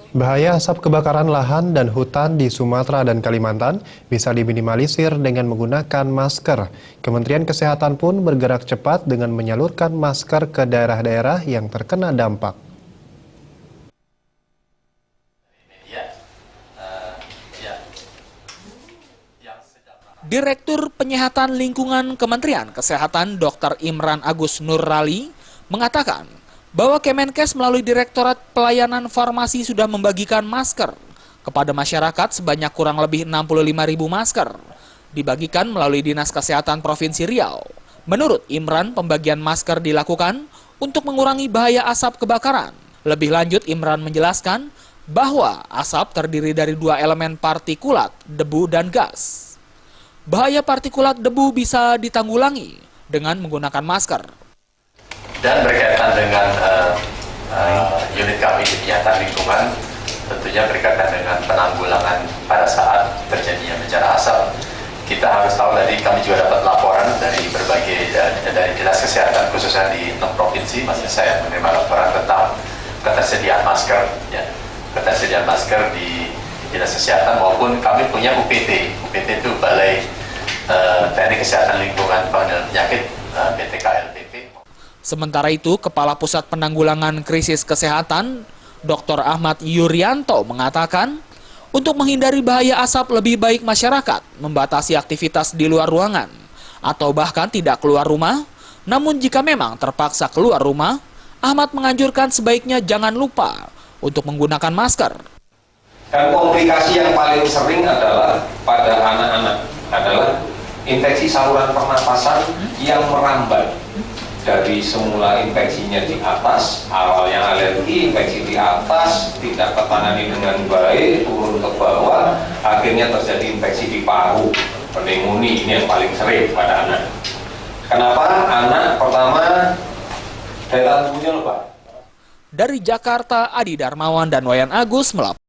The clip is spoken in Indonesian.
Bahaya asap kebakaran lahan dan hutan di Sumatera dan Kalimantan bisa diminimalisir dengan menggunakan masker. Kementerian Kesehatan pun bergerak cepat dengan menyalurkan masker ke daerah-daerah yang terkena dampak. Direktur Penyihatan Lingkungan Kementerian Kesehatan Dr. Imran Agus Nurrali mengatakan bahwa Kemenkes melalui Direktorat Pelayanan Farmasi sudah membagikan masker kepada masyarakat sebanyak kurang lebih 65.000 masker, dibagikan melalui Dinas Kesehatan Provinsi Riau. Menurut Imran, pembagian masker dilakukan untuk mengurangi bahaya asap kebakaran. Lebih lanjut, Imran menjelaskan bahwa asap terdiri dari dua elemen partikulat, debu dan gas. Bahaya partikulat debu bisa ditanggulangi dengan menggunakan masker. Dan berkaitan dengan unit kami di Penyihatan Lingkungan, tentunya berkaitan dengan penanggulangan pada saat terjadinya bencana asap. Kita harus tahu, tadi kami juga dapat laporan dari berbagai dari Dinas Kesehatan, khususnya di 6 provinsi. Maksud saya menerima laporan tentang ketersediaan masker, ya, ketersediaan masker di Dinas Kesehatan maupun kami punya UPT. UPT itu Balai Teknik Kesehatan Lingkungan Pengendalian Penyakit BTKLPP. Sementara itu, Kepala Pusat Penanggulangan Krisis Kesehatan, Dr. Ahmad Yuryanto mengatakan, untuk menghindari bahaya asap lebih baik masyarakat membatasi aktivitas di luar ruangan atau bahkan tidak keluar rumah. Namun jika memang terpaksa keluar rumah, Ahmad menganjurkan sebaiknya jangan lupa untuk menggunakan masker. Dan komplikasi yang paling sering adalah pada anak-anak adalah infeksi saluran pernapasan yang merambat. Dari semula infeksinya di atas, awalnya alergi, infeksi di atas, tidak tertangani dengan baik, turun ke bawah, akhirnya terjadi infeksi di paru, pneumonia. Ini yang paling sering pada anak. Kenapa? Anak pertama, daya tahan tubuhnya lemah. Dari Jakarta, Adi Darmawan dan Wayan Agus melaporkan.